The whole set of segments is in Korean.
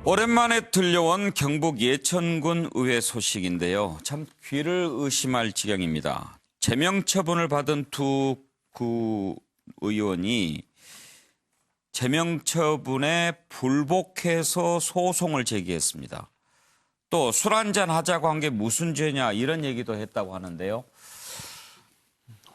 오랜만에 들려온 경북 예천군 의회 소식인데요. 참 귀를 의심할 지경입니다. 제명 처분을 받은 두 구의원이 제명 처분에 불복해서 소송을 제기했습니다. 또 술 한잔 하자고 한 게 무슨 죄냐 이런 얘기도 했다고 하는데요.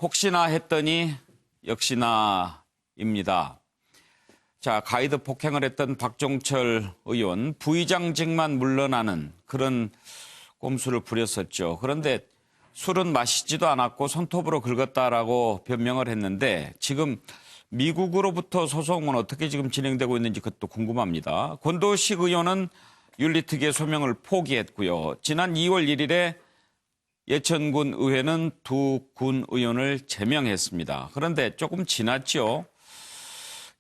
혹시나 했더니 역시나입니다. 자, 가이드 폭행을 했던 박종철 의원 부의장직만 물러나는 그런 꼼수를 부렸었죠. 그런데 술은 마시지도 않았고 손톱으로 긁었다라고 변명을 했는데 지금 미국으로부터 소송은 어떻게 지금 진행되고 있는지 그것도 궁금합니다. 권도식 의원은 윤리특위의 소명을 포기했고요. 지난 2월 1일에 예천군 의회는 두 군 의원을 제명했습니다. 그런데 조금 지났죠.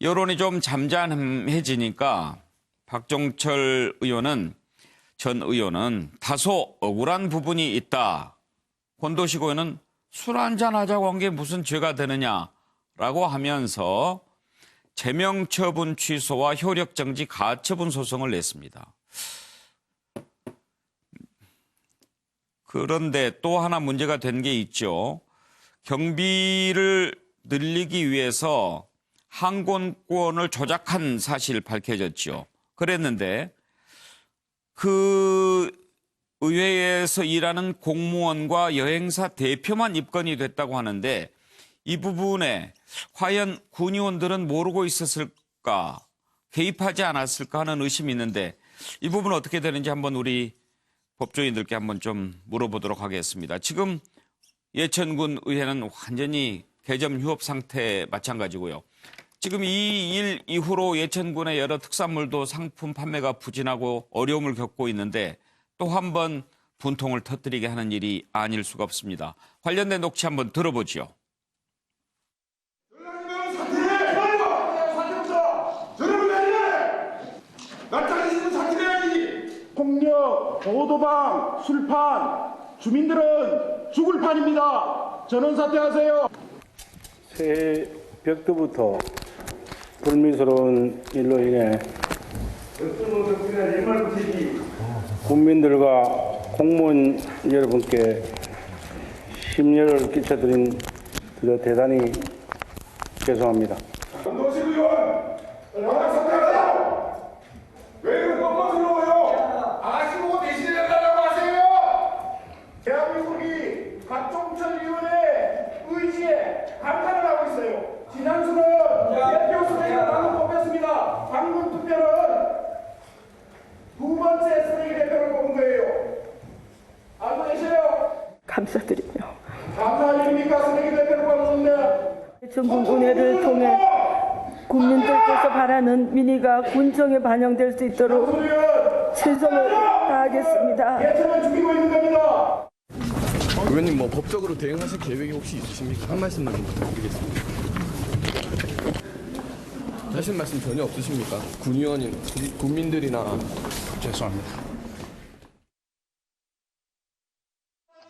여론이 좀 잠잠해지니까 박종철 전 의원은 다소 억울한 부분이 있다. 권도식 의원은 술 한잔 하자고 한 게 무슨 죄가 되느냐라고 하면서 제명 처분 취소와 효력 정지 가처분 소송을 냈습니다. 그런데 또 하나 문제가 된 게 있죠. 경비를 늘리기 위해서 항공권을 조작한 사실 밝혀졌죠. 그랬는데 그 의회에서 일하는 공무원과 여행사 대표만 입건이 됐다고 하는데 이 부분에 과연 군의원들은 모르고 있었을까, 개입하지 않았을까 하는 의심이 있는데 이 부분은 어떻게 되는지 한번 우리 법조인들께 한번 좀 물어보도록 하겠습니다. 지금 예천군 의회는 완전히 개점 휴업 상태 마찬가지고요. 지금 이 일 이후로 예천군의 여러 특산물도 상품 판매가 부진하고 어려움을 겪고 있는데 또 한 번 분통을 터뜨리게 하는 일이 아닐 수가 없습니다. 관련된 녹취 한번 들어보죠. 폭력, 보도방, 술판, 주민들은 죽을 판입니다. 전원 사퇴하세요. 새벽부터 불미스러운 일로 인해 국민들과 공무원 여러분께 심려를 끼쳐드린 대단히 죄송합니다. 권도식 의원, 사퇴하세요. 왜 그런 뻔뻔스러워요? 아시고 대신해달라고 하세요. 대한민국이 박종철 의원의 의지에 감탄을 하고 있어요. 지난주는 대표 수행을 방금 뽑혔습니다. 방금 투표는 두 번째 수행 대표를 뽑은 거예요. 알고 계세요? 감사드리며 감사할 일입니까? 수행 대표를 뽑았는데. 예천군 의회를 통해 국민들께서 바라는 민의가 군정에 반영될 수 있도록 최선을 다하겠습니다. 예천을 죽이고 있는 겁니다. 의원님 뭐 법적으로 대응하실 계획이 혹시 있으십니까? 한 말씀만 부탁드리겠습니다. 하실 말씀 전혀 없으십니까? 군의원이 국민들이나 죄송합니다.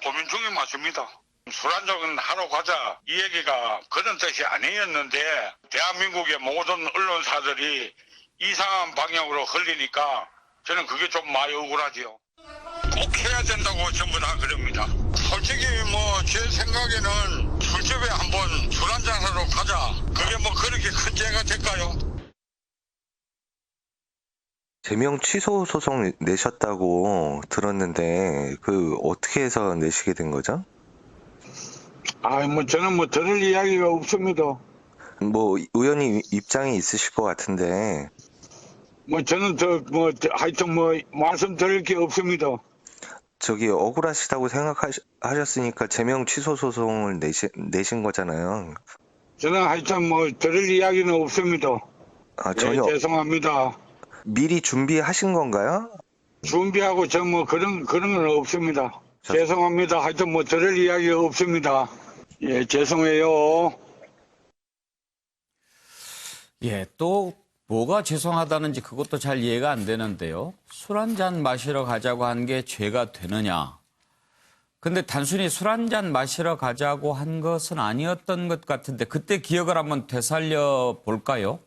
고민 중에 맞습니다. 술 한잔은 하러 가자 이 얘기가 그런 뜻이 아니었는데 대한민국의 모든 언론사들이 이상한 방향으로 흘리니까 저는 그게 좀 많이 억울하지요. 꼭 해야 된다고 전부 다 그럽니다. 솔직히 제 생각에는 술집에 한번 술 한잔 하러 가자. 그게 그렇게 큰 죄가 될까요? 제명 취소 소송 내셨다고 들었는데 어떻게 해서 내시게 된 거죠? 저는 들을 이야기가 없습니다. 의원님 입장이 있으실 것 같은데. 저는 하여튼 말씀드릴 게 없습니다. 억울하시다고 생각하셨으니까 제명 취소 소송을 내신 거잖아요. 저는 하여튼 들을 이야기는 없습니다. 전혀. 네, 죄송합니다. 미리 준비하신 건가요? 준비하고 그런 건 없습니다. 죄송합니다. 하여튼 들을 이야기가 없습니다. 예, 죄송해요. 예, 또 뭐가 죄송하다는지 그것도 잘 이해가 안 되는데요. 술 한잔 마시러 가자고 한 게 죄가 되느냐. 근데 단순히 술 한잔 마시러 가자고 한 것은 아니었던 것 같은데 그때 기억을 한번 되살려 볼까요?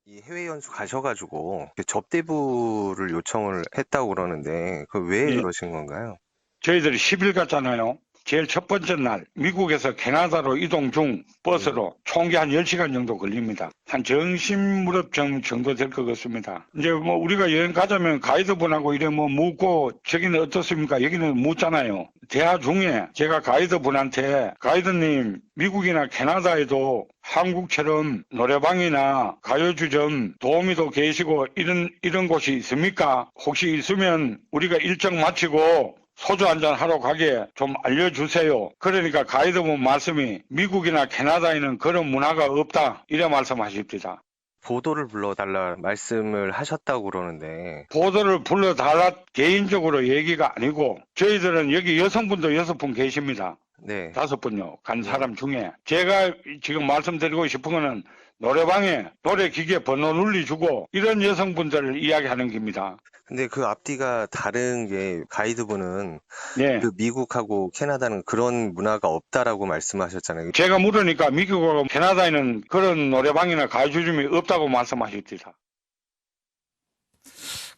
이 해외 연수 가셔가지고 접대부를 요청을 했다고 그러는데 그 왜 예. 그러신 건가요? 저희들이 10일 갔잖아요. 제일 첫 번째 날 미국에서 캐나다로 이동 중 버스로 총기 한 10시간 정도 걸립니다. 한 정신 무렵 정도 될 것 같습니다. 이제 뭐 우리가 여행 가자면 가이드분하고 이래 뭐 묻고 저기는 어떻습니까? 여기는 묻잖아요. 대화 중에 제가 가이드분한테 가이드님 미국이나 캐나다에도 한국처럼 노래방이나 가요주점 도우미도 계시고 이런 곳이 있습니까? 혹시 있으면 우리가 일정 마치고 소주 한잔 하러 가게 좀 알려주세요. 그러니까 가이드분 말씀이 미국이나 캐나다에는 그런 문화가 없다. 이래 말씀하십니다. 보도를 불러달라 말씀을 하셨다고 그러는데 보도를 불러달라 개인적으로 얘기가 아니고 저희들은 여기 여성분도 6분 계십니다. 네. 5분요. 간 사람 중에. 제가 지금 말씀드리고 싶은 거는 노래방에 노래기계 번호 눌리주고 이런 여성분들을 이야기하는 겁니다. 근데 그 앞뒤가 다른 게 가이드분은 네. 그 미국하고 캐나다는 그런 문화가 없다라고 말씀하셨잖아요. 제가 물으니까 미국하고 캐나다에는 그런 노래방이나 가요주점이 없다고 말씀하십니다.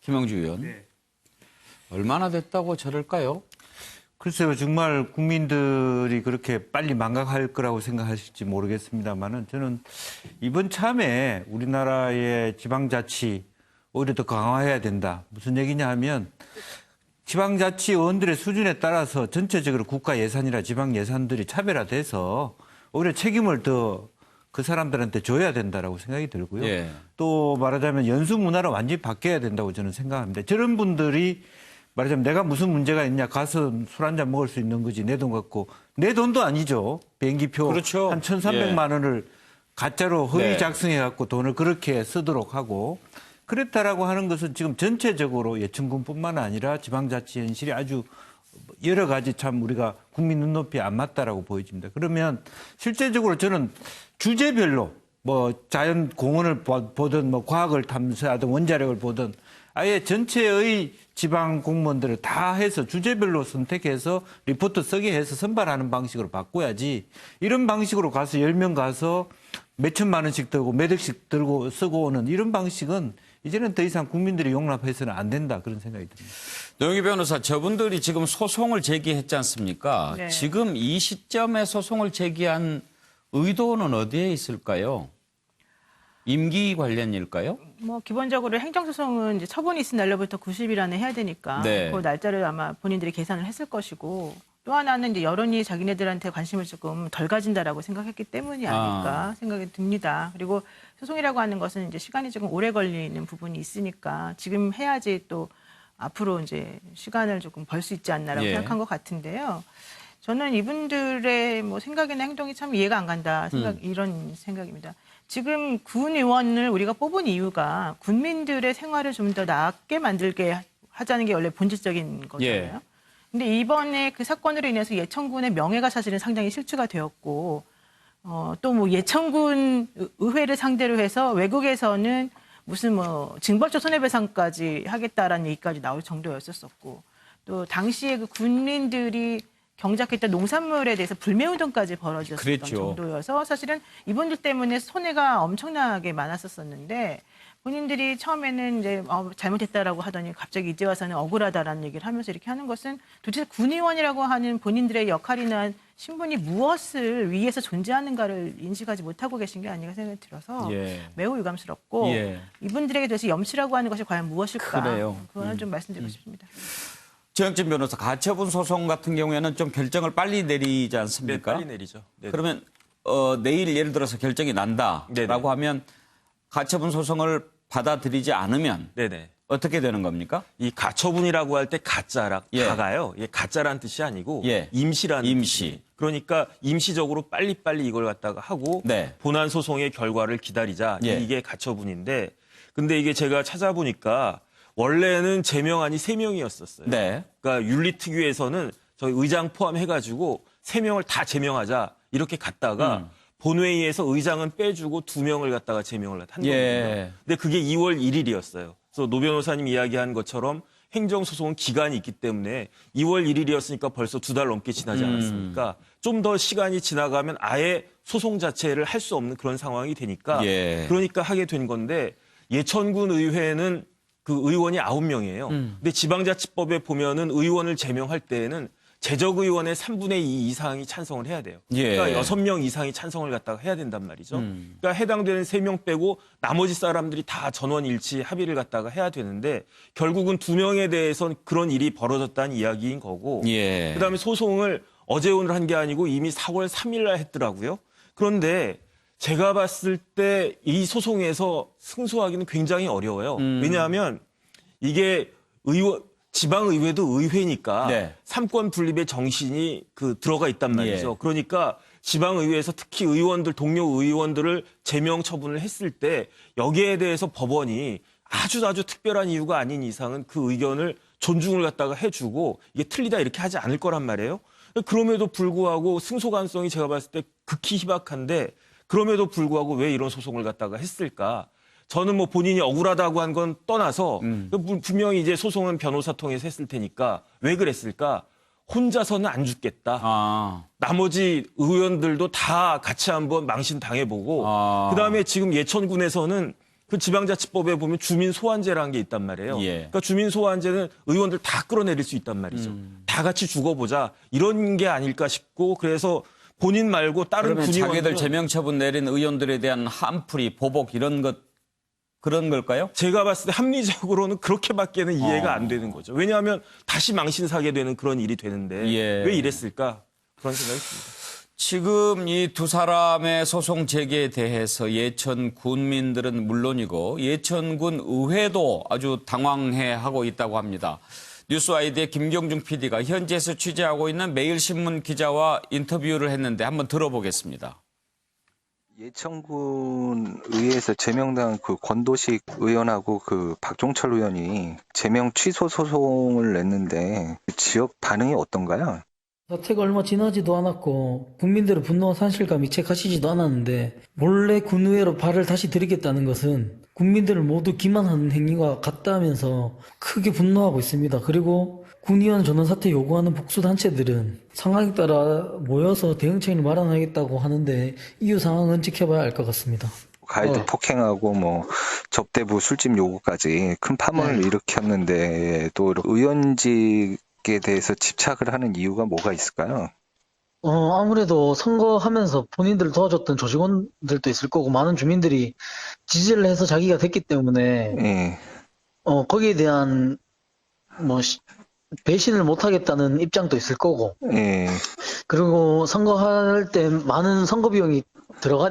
김영주 의원. 얼마나 됐다고 저럴까요? 글쎄요, 정말 국민들이 그렇게 빨리 망각할 거라고 생각하실지 모르겠습니다만은 저는 이번 참에 우리나라의 지방자치 오히려 더 강화해야 된다. 무슨 얘기냐 하면 지방자치의원들의 수준에 따라서 전체적으로 국가 예산이나 지방 예산들이 차별화돼서 오히려 책임을 더 그 사람들한테 줘야 된다라고 생각이 들고요. 예. 또 말하자면 연수 문화를 완전히 바뀌어야 된다고 저는 생각합니다. 저런 분들이 말하자면 내가 무슨 문제가 있냐 가서 술 한잔 먹을 수 있는 거지 내 돈 갖고 내 돈도 아니죠. 비행기표 그렇죠. 한 1,300만 원을 가짜로 허위 네. 작성해 갖고 돈을 그렇게 쓰도록 하고 그랬다라고 하는 것은 지금 전체적으로 예천군뿐만 아니라 지방자치 현실이 아주 여러 가지 참 우리가 국민 눈높이에 안 맞다라고 보여집니다. 그러면 실제적으로 저는 주제별로 뭐 자연 공원을 보든 뭐 과학을 탐사하든 원자력을 보든 아예 전체의 지방 공무원들을 다 해서 주제별로 선택해서 리포트 쓰게 해서 선발하는 방식으로 바꿔야지 이런 방식으로 가서 10명 가서 몇 천만 원씩 들고 몇 억씩 들고 쓰고 오는 이런 방식은 이제는 더 이상 국민들이 용납해서는 안 된다 그런 생각이 듭니다. 노영희 변호사, 저분들이 지금 소송을 제기했지 않습니까? 네. 지금 이 시점에 소송을 제기한 의도는 어디에 있을까요? 임기 관련일까요? 뭐 기본적으로 행정소송은 이제 처분이 있은 날로부터 90일 안에 해야 되니까 네. 그 날짜를 아마 본인들이 계산을 했을 것이고 또 하나는 이제 여론이 자기네들한테 관심을 조금 덜 가진다라고 생각했기 때문이 아닐까 생각이 듭니다. 그리고 소송이라고 하는 것은 이제 시간이 조금 오래 걸리는 부분이 있으니까 지금 해야지 또 앞으로 이제 시간을 조금 벌 수 있지 않나라고 예. 생각한 것 같은데요. 저는 이분들의 뭐 생각이나 행동이 참 이해가 안 간다 이런 생각입니다. 지금 군 의원을 우리가 뽑은 이유가 군민들의 생활을 좀 더 나게 만들게 하자는 게 원래 본질적인 거잖아요. 예. 근데 이번에 그 사건으로 인해서 예천군의 명예가 사실은 상당히 실추가 되었고 또 뭐 예천군 의회를 상대로 해서 외국에서는 무슨 뭐 징벌적 손해배상까지 하겠다라는 얘기까지 나올 정도였었고 또 당시에 그 군민들이 경작했던 농산물에 대해서 불매운동까지 벌어졌던 그랬죠. 정도여서 사실은 이분들 때문에 손해가 엄청나게 많았었는데 본인들이 처음에는 이제 잘못했다라고 하더니 갑자기 이제 와서는 억울하다라는 얘기를 하면서 이렇게 하는 것은 도대체 군의원이라고 하는 본인들의 역할이나 신분이 무엇을 위해서 존재하는가를 인식하지 못하고 계신 게 아닌가 생각이 들어서 예. 매우 유감스럽고 예. 이분들에게 대해서 염치라고 하는 것이 과연 무엇일까? 그래요. 그거는 좀 말씀드리고 싶습니다. 최영진 변호사, 가처분 소송 같은 경우에는 좀 결정을 빨리 내리지 않습니까? 빨리 내리죠. 네네. 그러면 내일 예를 들어서 결정이 난다라고 네네. 하면 가처분 소송을 받아들이지 않으면 네네. 어떻게 되는 겁니까? 이 가처분이라고 할 때 가짜라 예. 가가요. 이게 가짜라는 뜻이 아니고 예. 임시라는 임시. 뜻이에요. 그러니까 임시적으로 빨리빨리 이걸 갖다가 하고 네. 본안 소송의 결과를 기다리자. 예. 이게 가처분인데 근데 이게 제가 찾아보니까 원래는 제명안이 3명이었었어요. 네. 그러니까 윤리특위에서는 저희 의장 포함해가지고 3명을 다 제명하자 이렇게 갔다가 본회의에서 의장은 빼주고 2명을 갖다가 제명을 한 겁니다. 예. 근데 그게 2월 1일이었어요. 그래서 노 변호사님 이야기한 것처럼 행정소송은 기간이 있기 때문에 2월 1일이었으니까 벌써 2달 넘게 지나지 않았습니까? 좀 더 시간이 지나가면 아예 소송 자체를 할 수 없는 그런 상황이 되니까 예. 그러니까 하게 된 건데 예천군 의회는 그 의원이 9명이에요. 근데 지방자치법에 보면은 의원을 제명할 때에는 재적의원의 3분의 2 이상이 찬성을 해야 돼요. 예. 그러니까 6명 이상이 찬성을 갖다가 해야 된단 말이죠. 그러니까 해당되는 3명 빼고 나머지 사람들이 다 전원일치 합의를 갖다가 해야 되는데 결국은 2명에 대해서는 그런 일이 벌어졌다는 이야기인 거고 예. 그다음에 소송을 어제 오늘 한 게 아니고 이미 4월 3일 날 했더라고요. 그런데 제가 봤을 때 이 소송에서 승소하기는 굉장히 어려워요. 왜냐하면 이게 지방의회도 의회니까 네. 삼권 분립의 정신이 들어가 있단 말이죠. 예. 그러니까 지방의회에서 특히 의원들, 동료 의원들을 제명 처분을 했을 때 여기에 대해서 법원이 아주 특별한 이유가 아닌 이상은 그 의견을 존중을 갖다가 해주고 이게 틀리다 이렇게 하지 않을 거란 말이에요. 그럼에도 불구하고 승소 가능성이 제가 봤을 때 극히 희박한데 그럼에도 불구하고 왜 이런 소송을 갖다가 했을까? 저는 뭐 본인이 억울하다고 한 건 떠나서 분명히 이제 소송은 변호사 통해서 했을 테니까 왜 그랬을까? 혼자서는 안 죽겠다. 아. 나머지 의원들도 다 같이 한번 망신 당해보고 그다음에 지금 예천군에서는 그 지방자치법에 보면 주민소환제라는 게 있단 말이에요. 예. 그러니까 주민소환제는 의원들 다 끌어내릴 수 있단 말이죠. 다 같이 죽어보자 이런 게 아닐까 싶고 그래서 본인 말고 다른 그러면 군의원들은 자기들 제명 처분 내린 의원들에 대한 한풀이 보복 이런 것 그런 걸까요? 제가 봤을 때 합리적으로는 그렇게밖에는 이해가 안 되는 거죠. 왜냐하면 다시 망신 사게 되는 그런 일이 되는데 예. 왜 이랬을까 그런 생각이 듭니다. 지금 이 두 사람의 소송 제기에 대해서 예천 군민들은 물론이고 예천군 의회도 아주 당황해하고 있다고 합니다. 뉴스아이디의 김경중 PD가 현지에서 취재하고 있는 매일신문 기자와 인터뷰를 했는데 한번 들어보겠습니다. 예천군 의회에서 제명당한 그 권도식 의원하고 그 박종철 의원이 제명 취소 소송을 냈는데 지역 반응이 어떤가요? 사태가 얼마 지나지도 않았고 국민들의 분노와 산실감이 채 가시지도 않았는데 몰래 군의회로 발을 다시 들이겠다는 것은 국민들을 모두 기만하는 행위와 같다면서 크게 분노하고 있습니다. 그리고 군의원 전원 사퇴 요구하는 복수단체들은 상황에 따라 모여서 대응책을 마련하겠다고 하는데 이후 상황은 지켜봐야 알 것 같습니다. 가이드 폭행하고 뭐 접대부 술집 요구까지 큰 파문을 일으켰는데 또 의원직에 대해서 집착을 하는 이유가 뭐가 있을까요? 아무래도 선거하면서 본인들을 도와줬던 조직원들도 있을 거고 많은 주민들이 지지를 해서 자기가 됐기 때문에 예. 거기에 대한 배신을 못하겠다는 입장도 있을 거고 예. 그리고 선거할 때 많은 선거 비용이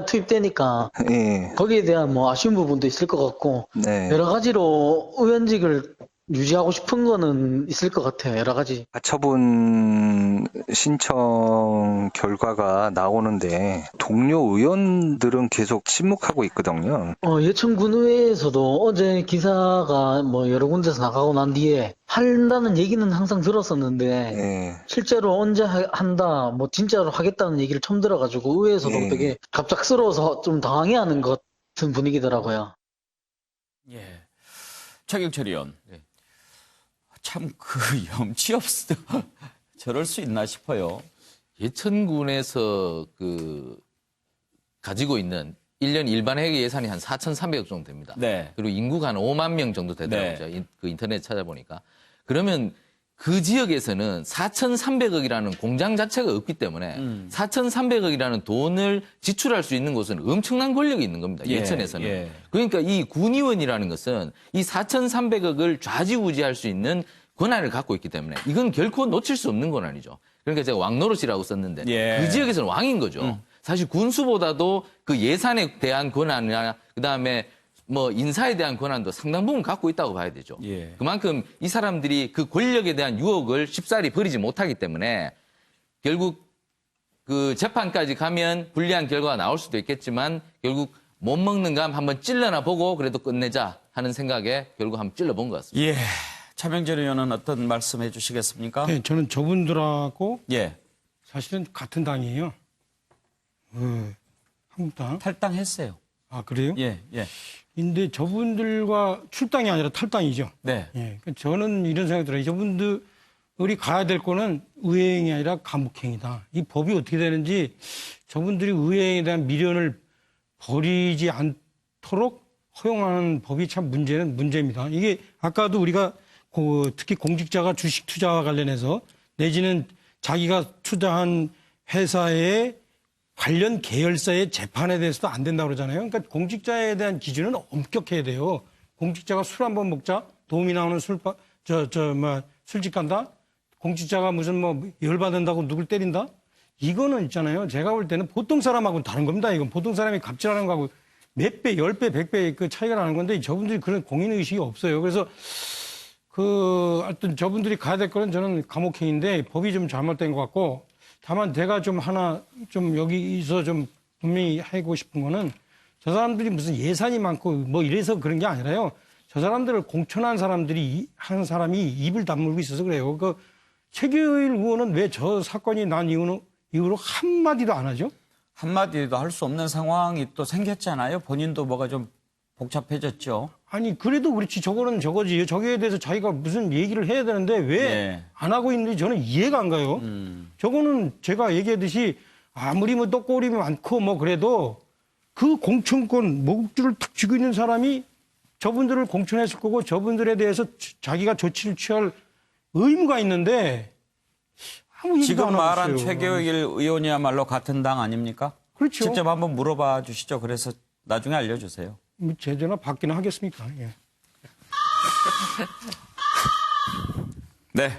투입되니까 예. 거기에 대한 아쉬운 부분도 있을 것 같고 네. 여러 가지로 의원직을 유지하고 싶은 거는 있을 것 같아요. 여러 가지. 가처분 신청 결과가 나오는데 동료 의원들은 계속 침묵하고 있거든요. 예천군의회에서도 어제 기사가 여러 군데서 나가고 난 뒤에 한다는 얘기는 항상 들었었는데 예. 실제로 언제 한다, 진짜로 하겠다는 얘기를 처음 들어가지고 의회에서도 예. 되게 갑작스러워서 좀 당황해하는 것 같은 분위기더라고요. 예. 최경철 의원. 참 염치 없어. 저럴 수 있나 싶어요. 예천군에서 가지고 있는 1년 일반 회계 예산이 한 4,300억 정도 됩니다. 네. 그리고 인구가 한 5만 명 정도 되더라고요. 네. 그 인터넷 찾아보니까. 그러면 그 지역에서는 4,300억이라는 공장 자체가 없기 때문에 4,300억이라는 돈을 지출할 수 있는 곳은 엄청난 권력이 있는 겁니다. 예천에서는. 예. 그러니까 이 군의원이라는 것은 이 4,300억을 좌지우지할 수 있는 권한을 갖고 있기 때문에 이건 결코 놓칠 수 없는 권한이죠. 그러니까 제가 왕노릇이라고 썼는데 예. 그 지역에서는 왕인 거죠. 사실 군수보다도 그 예산에 대한 권한이나 그다음에 인사에 대한 권한도 상당 부분 갖고 있다고 봐야 되죠. 예. 그만큼 이 사람들이 그 권력에 대한 유혹을 쉽사리 버리지 못하기 때문에 결국 그 재판까지 가면 불리한 결과가 나올 수도 있겠지만 결국 못 먹는 감 한번 찔러나 보고 그래도 끝내자 하는 생각에 결국 한번 찔러본 것 같습니다. 예. 차명진 의원은 어떤 말씀 해주시겠습니까? 네, 저는 저분들하고 예. 사실은 같은 당이에요. 한국당. 탈당했어요. 아, 그래요? 예. 근데 저분들과 출당이 아니라 탈당이죠. 네. 예. 저는 이런 생각이 들어요. 저분들이 가야 될 거는 의회행위 아니라 감옥행위다. 이 법이 어떻게 되는지 저분들이 의회행위에 대한 미련을 버리지 않도록 허용하는 법이 참 문제입니다. 이게 아까도 우리가 특히 공직자가 주식 투자와 관련해서 내지는 자기가 투자한 회사의 관련 계열사의 재판에 대해서도 안 된다고 그러잖아요. 그러니까 공직자에 대한 기준은 엄격해야 돼요. 공직자가 술 한번 먹자, 도움이 나오는 술집 간다? 공직자가 무슨 열받는다고 누굴 때린다? 이거는 있잖아요. 제가 볼 때는 보통 사람하고는 다른 겁니다. 이건 보통 사람이 갑질하는 거하고 몇 배, 10배, 100배 그 차이가 나는 건데 저분들이 그런 공인의식이 없어요. 그래서 하여튼 저분들이 가야 될 거는 저는 감옥행인데 법이 좀 잘못된 것 같고 다만 제가 좀 여기서 좀 분명히 하고 싶은 거는 저 사람들이 무슨 예산이 많고 이래서 그런 게 아니라요. 저 사람들을 공천한 사람들이 한 사람이 입을 다물고 있어서 그래요. 최규일 의원은 왜 저 사건이 난 이후로 한마디도 안 하죠? 한마디도 할 수 없는 상황이 또 생겼잖아요. 본인도 뭐가 좀 복잡해졌죠. 아니 그래도 그렇지 저거는 저거지. 저기에 대해서 자기가 무슨 얘기를 해야 되는데 왜 안 하고 있는지 저는 이해가 안 가요. 저거는 제가 얘기했듯이 아무리 떡고림이 많고 그래도 그 공천권 목줄을 탁 쥐고 있는 사람이 저분들을 공천했을 거고 저분들에 대해서 자기가 조치를 취할 의무가 있는데 아무 얘기도 지금 안 하고 말한 있어요. 최규일 의원이야말로 같은 당 아닙니까? 그렇죠. 직접 한번 물어봐 주시죠. 그래서 나중에 알려주세요. 제 전화 받기는 하겠습니까? 예. 네.